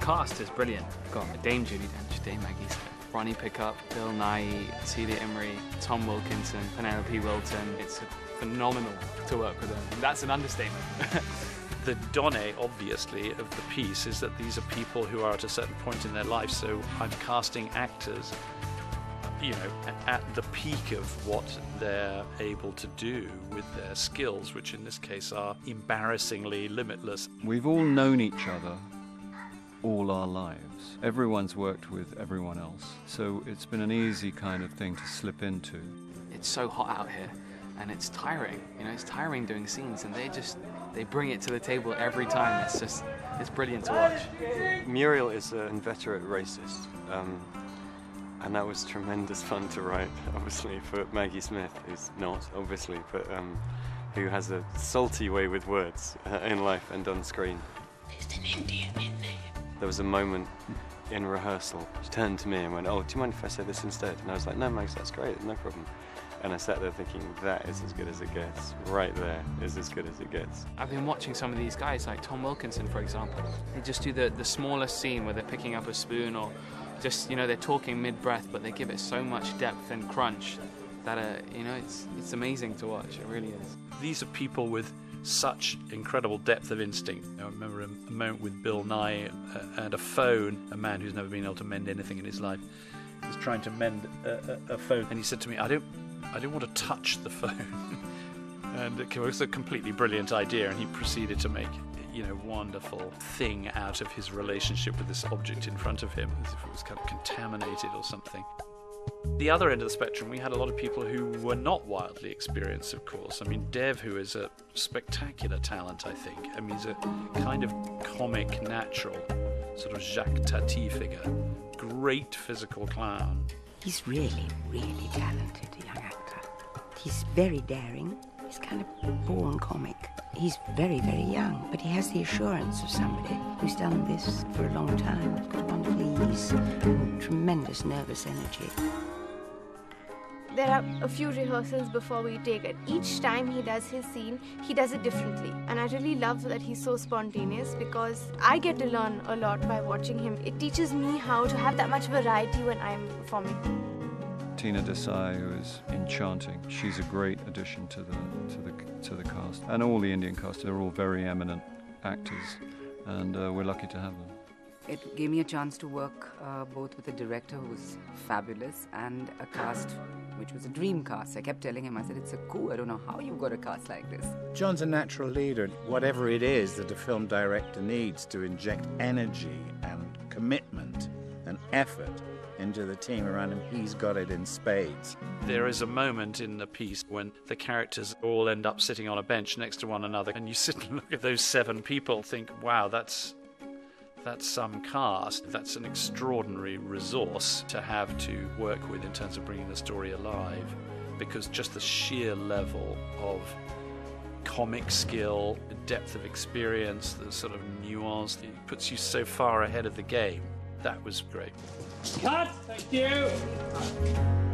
cast is brilliant. We've got Dame Judi Dench, Dame Maggie Smith, Ronnie Pickup, Bill Nighy, Celia Imrie, Tom Wilkinson, Penelope Wilton. It's phenomenal to work with them. That's an understatement. The donne, obviously, of the piece is that these are people who are at a certain point in their life, so I'm casting actors, you know, at the peak of what they're able to do with their skills, which in this case are embarrassingly limitless. We've all known each other all our lives. Everyone's worked with everyone else, so it's been an easy kind of thing to slip into. It's so hot out here, and it's tiring. You know, it's tiring doing scenes, and they bring it to the table every time. It's brilliant to watch. Muriel is an inveterate racist, and that was tremendous fun to write, obviously, for Maggie Smith, who's not, obviously, but who has a salty way with words in life and on screen. There's an Indian in there. There was a moment in rehearsal, she turned to me and went, "Oh, do you mind if I say this instead?" And I was like, "No, Mags, that's great, no problem." And I sat there thinking, that is as good as it gets. Right there is as good as it gets. I've been watching some of these guys, like Tom Wilkinson, for example. They just do the smallest scene where they're picking up a spoon or just, you know, they're talking mid-breath, but they give it so much depth and crunch that, you know, it's amazing to watch. It really is. These are people with such incredible depth of instinct. I remember a moment with Bill Nighy and a phone, a man who's never been able to mend anything in his life. He was trying to mend a phone, and he said to me, I don't want to touch the phone. And it was a completely brilliant idea, and he proceeded to make, you know, wonderful thing out of his relationship with this object in front of him, as if it was kind of contaminated or something. The other end of the spectrum, we had a lot of people who were not wildly experienced, of course. I mean, Dev, who is a spectacular talent, I think. I mean, he's a kind of comic, natural, sort of Jacques Tati figure. Great physical clown. He's really, really talented, a young actor. He's very daring. He's kind of born comic. He's very, very young, but he has the assurance of somebody who's done this for a long time. He's got wonderful ease and tremendous nervous energy. There are a few rehearsals before we take it. Each time he does his scene, he does it differently. And I really love that he's so spontaneous because I get to learn a lot by watching him. It teaches me how to have that much variety when I'm performing. Tina Desai, who is enchanting. She's a great addition to the cast. And all the Indian cast, they're all very eminent actors, and we're lucky to have them. It gave me a chance to work both with a director who was fabulous and a cast which was a dream cast. I kept telling him, I said, it's a coup. I don't know how you've got a cast like this. John's a natural leader. Whatever it is that a film director needs to inject energy and commitment and effort into the team around him, he's got it in spades. There is a moment in the piece when the characters all end up sitting on a bench next to one another, and you sit and look at those 7 people, think, wow, that's some cast. That's an extraordinary resource to have to work with in terms of bringing the story alive, because just the sheer level of comic skill, the depth of experience, the sort of nuance, it puts you so far ahead of the game. That was great. Cut! Thank you!